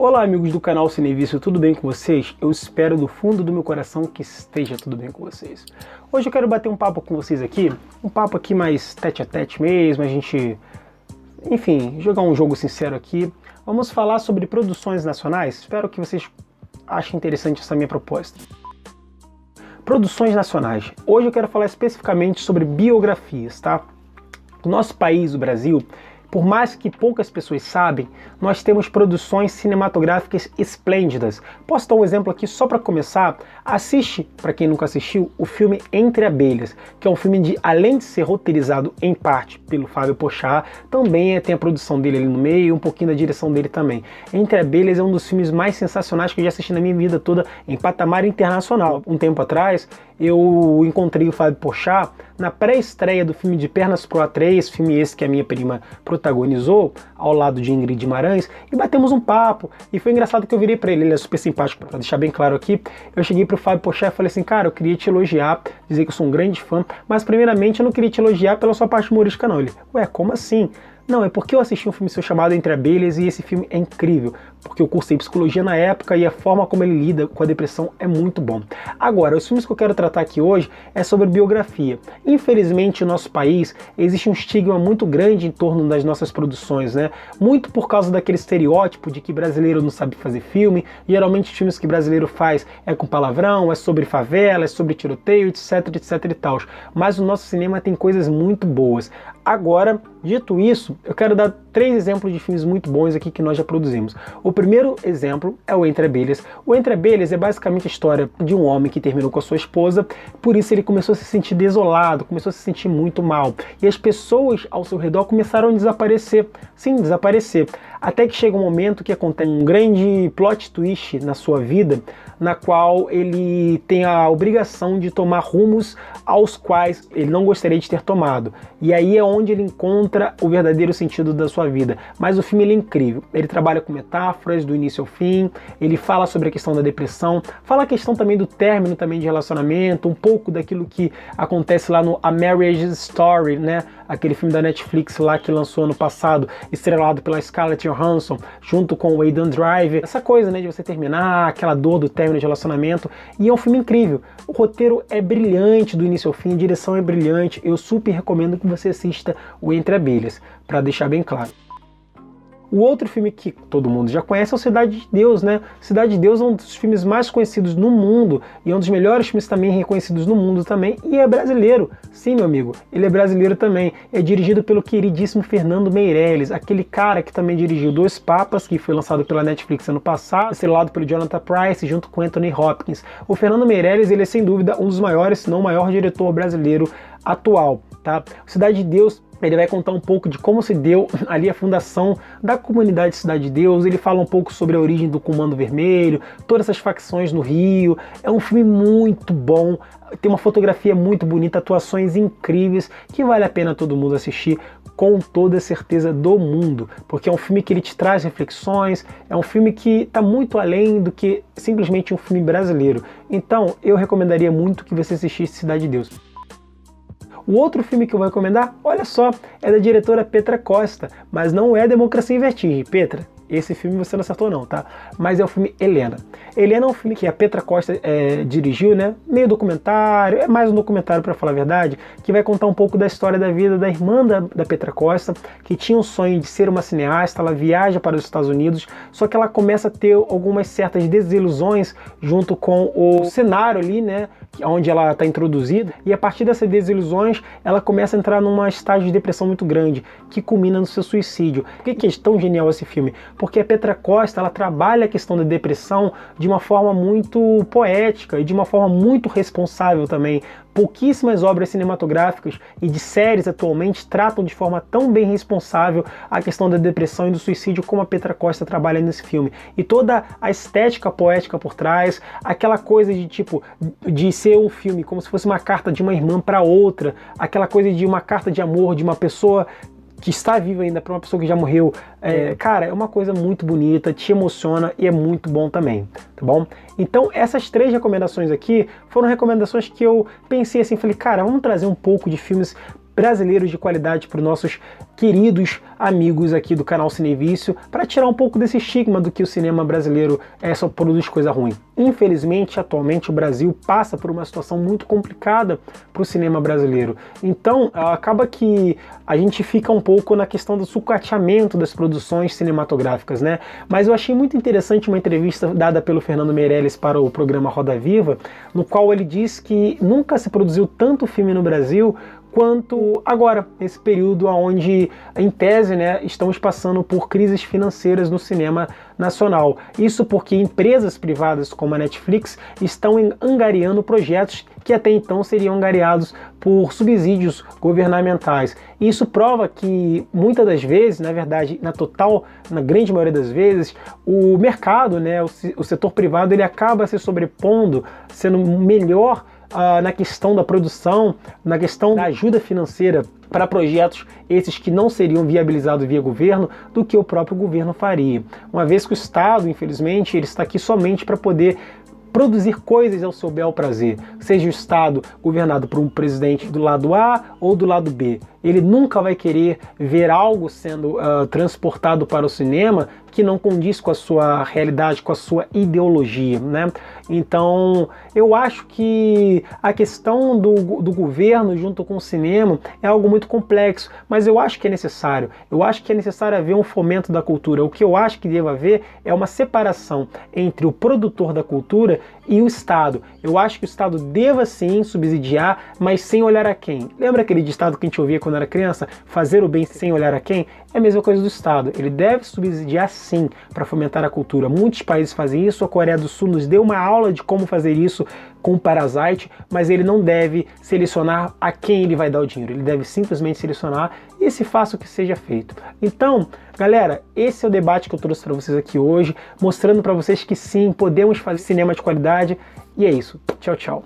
Olá amigos do canal Cinevício, tudo bem com vocês? Eu espero do fundo do meu coração que esteja tudo bem com vocês. Hoje eu quero bater um papo com vocês aqui, um papo aqui mais tete a tete mesmo, a gente, enfim, jogar um jogo sincero aqui. Vamos falar sobre produções nacionais, espero que vocês achem interessante essa minha proposta. Produções nacionais. Hoje eu quero falar especificamente sobre biografias, tá? No nosso país, o Brasil, por mais que poucas pessoas sabem, nós temos produções cinematográficas esplêndidas. Posso dar um exemplo aqui só para começar? Assiste, para quem nunca assistiu, o filme Entre Abelhas, que é um filme de, além de ser roteirizado em parte pelo Fábio Porchat, também tem a produção dele ali no meio e um pouquinho da direção dele também. Entre Abelhas é um dos filmes mais sensacionais que eu já assisti na minha vida toda em patamar internacional. Um tempo atrás, eu encontrei o Fábio Porchat na pré-estreia do filme De Pernas pro A3, filme esse que a minha prima protagonizou, ao lado de Ingrid Guimarães, e batemos um papo, e foi engraçado que eu virei pra ele é super simpático, pra deixar bem claro aqui, eu cheguei pro Fábio Porchat e falei assim, cara, eu queria te elogiar, dizer que eu sou um grande fã, mas primeiramente eu não queria te elogiar pela sua parte humorística não. Ele, ué, como assim? Não, é porque eu assisti um filme seu chamado Entre Abelhas e esse filme é incrível, porque eu cursei psicologia na época e a forma como ele lida com a depressão é muito bom. Agora, os filmes que eu quero tratar aqui hoje é sobre biografia. Infelizmente, no nosso país, existe um estigma muito grande em torno das nossas produções, né? Muito por causa daquele estereótipo de que brasileiro não sabe fazer filme, geralmente os filmes que brasileiro faz é com palavrão, é sobre favela, é sobre tiroteio, etc, etc e tal. Mas o nosso cinema tem coisas muito boas. Agora, dito isso, eu quero dar 3 exemplos de filmes muito bons aqui que nós já produzimos. O primeiro exemplo é o Entre Abelhas. O Entre Abelhas é basicamente a história de um homem que terminou com a sua esposa, por isso ele começou a se sentir desolado, começou a se sentir muito mal. E as pessoas ao seu redor começaram a desaparecer. Sim, desaparecer. Até que chega um momento que acontece um grande plot twist na sua vida, na qual ele tem a obrigação de tomar rumos aos quais ele não gostaria de ter tomado. E aí é onde ele encontra o verdadeiro sentido da sua vida. Mas o filme ele é incrível. Ele trabalha com metáforas do início ao fim, ele fala sobre a questão da depressão, fala a questão também do término também de relacionamento, um pouco daquilo que acontece lá no A Marriage Story, né? Aquele filme da Netflix lá que lançou ano passado, estrelado pela Scarlett Johansson, junto com o Adam Driver. Essa coisa, né, de você terminar, aquela dor do término de relacionamento. E é um filme incrível. O roteiro é brilhante do início ao fim, a direção é brilhante. Eu super recomendo que você assista o Entre Abelhas, para deixar bem claro. O outro filme que todo mundo já conhece é o Cidade de Deus, né? Cidade de Deus é um dos filmes mais conhecidos no mundo e é um dos melhores filmes também reconhecidos no mundo também, e é brasileiro. Sim, meu amigo, ele é brasileiro também. É dirigido pelo queridíssimo Fernando Meirelles, aquele cara que também dirigiu Dois Papas, que foi lançado pela Netflix ano passado, estrelado pelo Jonathan Pryce junto com Anthony Hopkins. O Fernando Meirelles, ele é sem dúvida um dos maiores, se não o maior diretor brasileiro atual, tá? Cidade de Deus, ele vai contar um pouco de como se deu ali a fundação da comunidade Cidade de Deus, ele fala um pouco sobre a origem do Comando Vermelho, todas essas facções no Rio. É um filme muito bom, tem uma fotografia muito bonita, atuações incríveis, que vale a pena todo mundo assistir com toda a certeza do mundo, porque é um filme que ele te traz reflexões, é um filme que está muito além do que simplesmente um filme brasileiro. Então eu recomendaria muito que você assistisse Cidade de Deus. O outro filme que eu vou recomendar, olha só, é da diretora Petra Costa, mas não é Democracia em Vertigem. Petra, esse filme você não acertou não, tá? Mas é o filme Helena. Helena é um filme que a Petra Costa dirigiu, né? Meio documentário, é mais um documentário para falar a verdade, que vai contar um pouco da história da vida da irmã da Petra Costa, que tinha um sonho de ser uma cineasta. Ela viaja para os Estados Unidos, só que ela começa a ter algumas certas desilusões junto com o cenário ali, né? Onde ela está introduzida, e a partir dessas desilusões ela começa a entrar num estágio de depressão muito grande, que culmina no seu suicídio. Por que é tão genial esse filme? Porque a Petra Costa, ela trabalha a questão da depressão de uma forma muito poética e de uma forma muito responsável também. Pouquíssimas obras cinematográficas e de séries atualmente tratam de forma tão bem responsável a questão da depressão e do suicídio como a Petra Costa trabalha nesse filme. E toda a estética poética por trás, aquela coisa de tipo, de ser um filme como se fosse uma carta de uma irmã para outra, aquela coisa de uma carta de amor de uma pessoa que está viva ainda para uma pessoa que já morreu, cara, é uma coisa muito bonita, te emociona e é muito bom também, tá bom? Então essas 3 recomendações aqui foram recomendações que eu pensei assim, falei, cara, vamos trazer um pouco de filmes brasileiros de qualidade para os nossos queridos amigos aqui do canal Cinevício, para tirar um pouco desse estigma do que o cinema brasileiro só produz coisa ruim. Infelizmente, atualmente o Brasil passa por uma situação muito complicada para o cinema brasileiro. Então, acaba que a gente fica um pouco na questão do sucateamento das produções cinematográficas, né? Mas eu achei muito interessante uma entrevista dada pelo Fernando Meirelles para o programa Roda Viva, no qual ele diz que nunca se produziu tanto filme no Brasil quanto agora, nesse período onde, em tese, né, estamos passando por crises financeiras no cinema nacional. Isso porque empresas privadas como a Netflix estão angariando projetos que até então seriam angariados por subsídios governamentais. Isso prova que muitas das vezes, na verdade, na grande maioria das vezes, o mercado, né, o setor privado, ele acaba se sobrepondo, sendo melhor na questão da produção, na questão da ajuda financeira para projetos esses que não seriam viabilizados via governo, do que o próprio governo faria. Uma vez que o Estado, infelizmente, ele está aqui somente para poder produzir coisas ao seu bel prazer, seja o Estado governado por um presidente do lado A ou do lado B. Ele nunca vai querer ver algo sendo transportado para o cinema que não condiz com a sua realidade, com a sua ideologia, né? Então, eu acho que a questão do governo junto com o cinema é algo muito complexo, mas eu acho que é necessário. Eu acho que é necessário haver um fomento da cultura. O que eu acho que deve haver é uma separação entre o produtor da cultura e o Estado. Eu acho que o Estado deva sim subsidiar, mas sem olhar a quem. Lembra aquele ditado que a gente ouvia quando era criança? Fazer o bem sem olhar a quem? É a mesma coisa do Estado. Ele deve subsidiar sim para fomentar a cultura. Muitos países fazem isso. A Coreia do Sul nos deu uma aula de como fazer isso com o Parasite, mas ele não deve selecionar a quem ele vai dar o dinheiro. Ele deve simplesmente selecionar e se faça o que seja feito. Então, galera, esse é o debate que eu trouxe para vocês aqui hoje, mostrando para vocês que sim, podemos fazer cinema de qualidade. E é isso. Tchau, tchau.